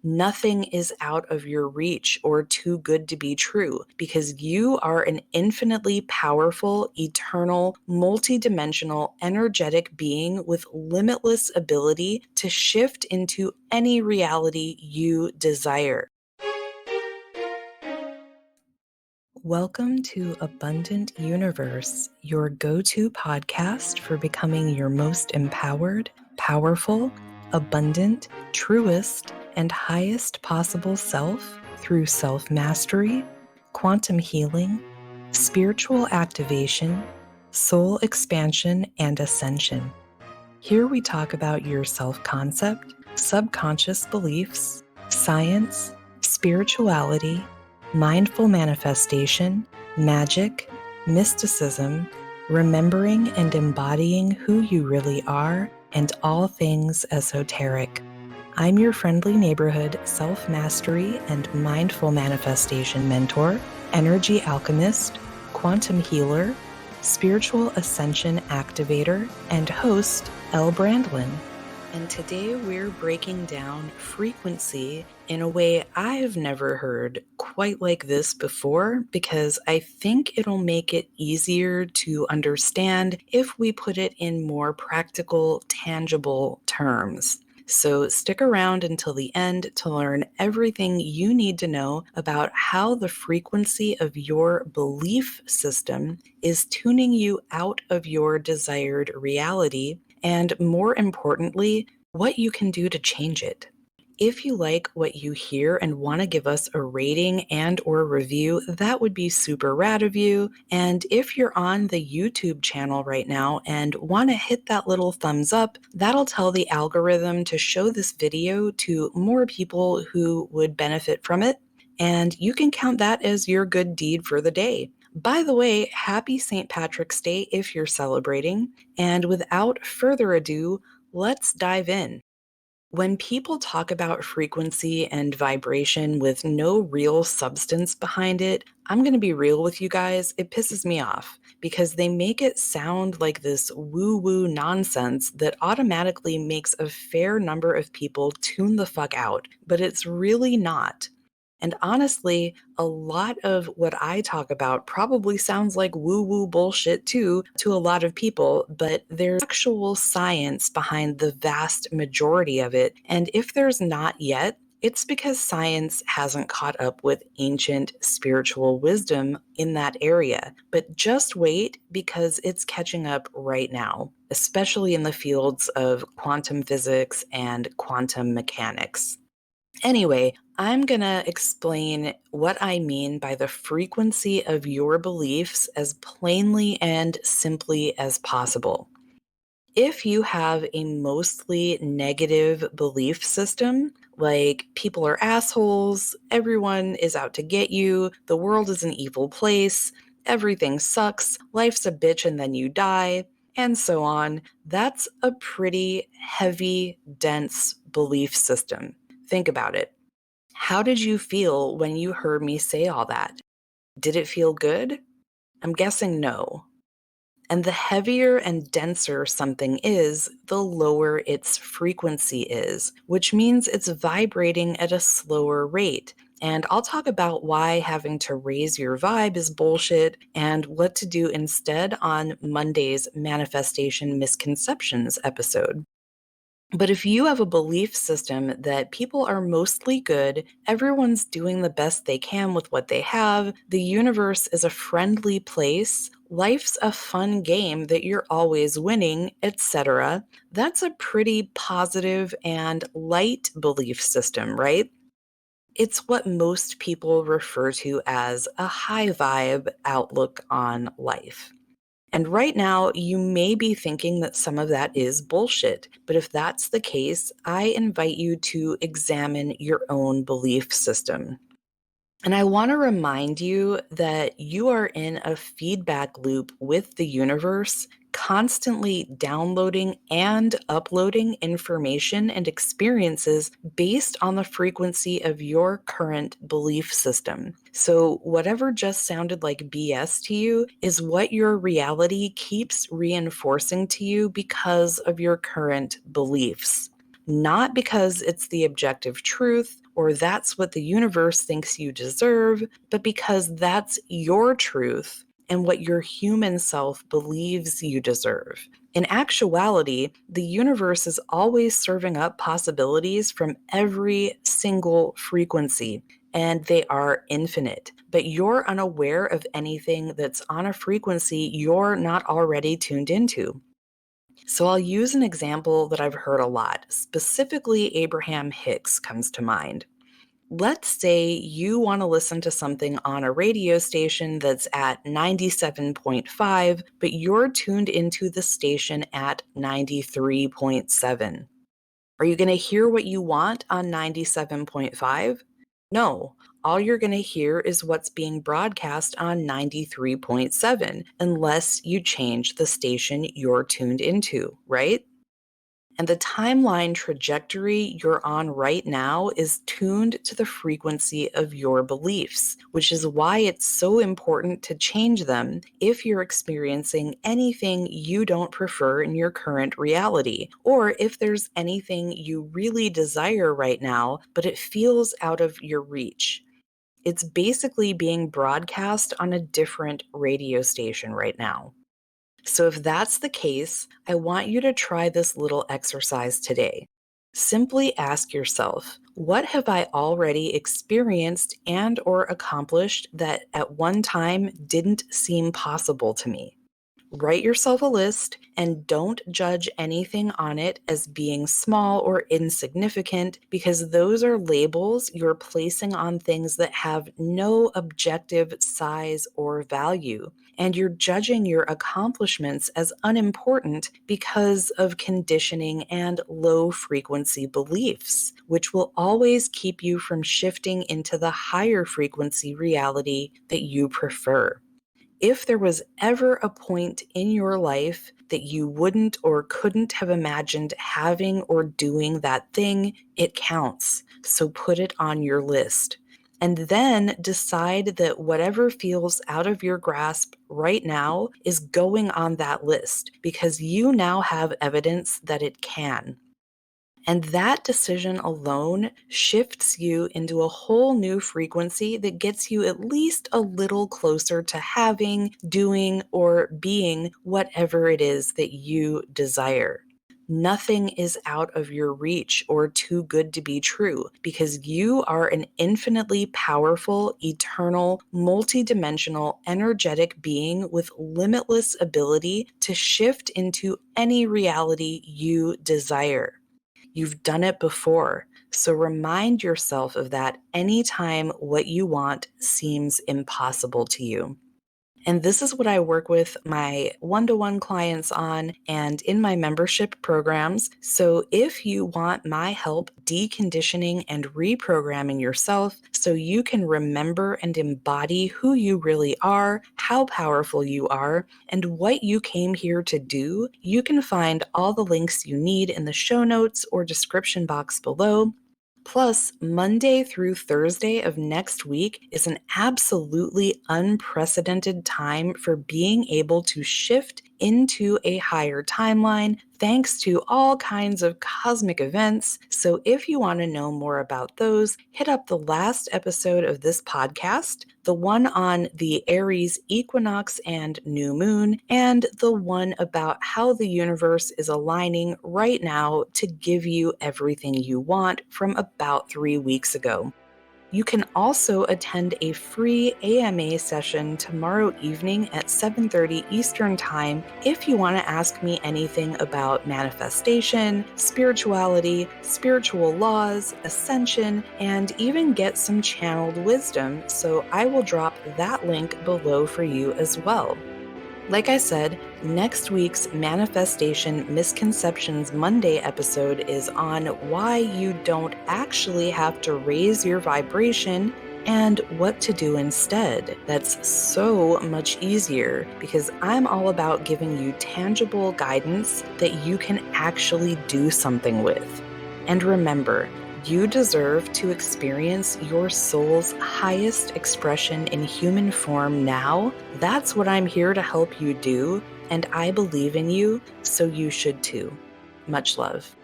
Nothing is out of your reach or too good to be true because you are an infinitely powerful, eternal, multidimensional, energetic being with limitless ability to shift into any reality you desire. Welcome to Abundant Universe, your go-to podcast for becoming your most empowered, powerful, abundant, truest, and highest possible self through self-mastery, quantum healing, spiritual activation, soul expansion, and ascension. Here we talk about your self-concept, subconscious beliefs, science, spirituality, mindful manifestation, magic, mysticism, remembering and embodying who you really are, and all things esoteric. I'm your friendly neighborhood self-mastery and mindful manifestation mentor, energy alchemist, quantum healer, spiritual ascension activator, and host, Elle Brandlin. And today we're breaking down frequency in a way I've never heard quite like this before, because I think it'll make it easier to understand if we put it in more practical, tangible terms. So stick around until the end to learn everything you need to know about how the frequency of your belief system is tuning you out of your desired reality, and more importantly, what you can do to change it. If you like what you hear and want to give us a rating and or review, that would be super rad of you. And if you're on the YouTube channel right now and want to hit that little thumbs up, that'll tell the algorithm to show this video to more people who would benefit from it. And you can count that as your good deed for the day. By the way, happy St. Patrick's Day if you're celebrating. And without further ado, let's dive in. When people talk about frequency and vibration with no real substance behind it, I'm going to be real with you guys, it pisses me off because they make it sound like this woo-woo nonsense that automatically makes a fair number of people tune the fuck out, but it's really not. And honestly, a lot of what I talk about probably sounds like woo-woo bullshit too to a lot of people, but there's actual science behind the vast majority of it. And if there's not yet, it's because science hasn't caught up with ancient spiritual wisdom in that area. But just wait, because it's catching up right now, especially in the fields of quantum physics and quantum mechanics. Anyway, I'm going to explain what I mean by the frequency of your beliefs as plainly and simply as possible. If you have a mostly negative belief system, like people are assholes, everyone is out to get you, the world is an evil place, everything sucks, life's a bitch and then you die, and so on, that's a pretty heavy, dense belief system. Think about it. How did you feel when you heard me say all that? Did it feel good? I'm guessing no. And the heavier and denser something is, the lower its frequency is, which means it's vibrating at a slower rate. And I'll talk about why having to raise your vibe is bullshit and what to do instead on Monday's Manifestation Misconceptions episode. But if you have a belief system that people are mostly good, everyone's doing the best they can with what they have, the universe is a friendly place, life's a fun game that you're always winning, etc., that's a pretty positive and light belief system, right? It's what most people refer to as a high vibe outlook on life. And right now, you may be thinking that some of that is bullshit. But if that's the case, I invite you to examine your own belief system. And I want to remind you that you are in a feedback loop with the universe, constantly downloading and uploading information and experiences based on the frequency of your current belief system. So whatever just sounded like BS to you is what your reality keeps reinforcing to you because of your current beliefs. not because it's the objective truth or that's what the universe thinks you deserve, but because that's your truth and what your human self believes you deserve. In actuality, the universe is always serving up possibilities from every single frequency, and they are infinite. But you're unaware of anything that's on a frequency you're not already tuned into. So I'll use an example that I've heard a lot. Specifically, Abraham Hicks comes to mind. Let's say you want to listen to something on a radio station that's at 97.5, but you're tuned into the station at 93.7. Are you going to hear what you want on 97.5? No. All you're going to hear is what's being broadcast on 93.7, unless you change the station you're tuned into, right? And the timeline trajectory you're on right now is tuned to the frequency of your beliefs, which is why it's so important to change them if you're experiencing anything you don't prefer in your current reality, or if there's anything you really desire right now, but it feels out of your reach. It's basically being broadcast on a different radio station right now. So if that's the case, I want you to try this little exercise today. Simply ask yourself, what have I already experienced and or accomplished that at one time didn't seem possible to me? Write yourself a list and don't judge anything on it as being small or insignificant, because those are labels you're placing on things that have no objective size or value. And you're judging your accomplishments as unimportant because of conditioning and low frequency beliefs, which will always keep you from shifting into the higher frequency reality that you prefer. If there was ever a point in your life that you wouldn't or couldn't have imagined having or doing that thing, it counts. So put it on your list. And then decide that whatever feels out of your grasp right now is going on that list, because you now have evidence that it can. And that decision alone shifts you into a whole new frequency that gets you at least a little closer to having, doing, or being whatever it is that you desire. Nothing is out of your reach or too good to be true, because you are an infinitely powerful, eternal, multidimensional, energetic being with limitless ability to shift into any reality you desire. You've done it before, so remind yourself of that anytime what you want seems impossible to you. And this is what I work with my one-to-one clients on and in my membership programs. So if you want my help deconditioning and reprogramming yourself so you can remember and embody who you really are, how powerful you are, and what you came here to do, you can find all the links you need in the show notes or description box below. Plus, Monday through Thursday of next week is an absolutely unprecedented time for being able to shift into a higher timeline thanks to all kinds of cosmic events. So if you want to know more about those, hit up the last episode of this podcast, the one on the Aries equinox and new moon, and the one about how the universe is aligning right now to give you everything you want from about 3 weeks ago. You can also attend a free AMA session tomorrow evening at 7:30 Eastern Time if you want to ask me anything about manifestation, spirituality, spiritual laws, ascension, and even get some channeled wisdom. So I will drop that link below for you as well. Like I said, next week's Manifestation Misconceptions Monday episode is on why you don't actually have to raise your vibration and what to do instead. That's so much easier, because I'm all about giving you tangible guidance that you can actually do something with. And remember, you deserve to experience your soul's highest expression in human form now. That's what I'm here to help you do, and I believe in you, so you should too. Much love.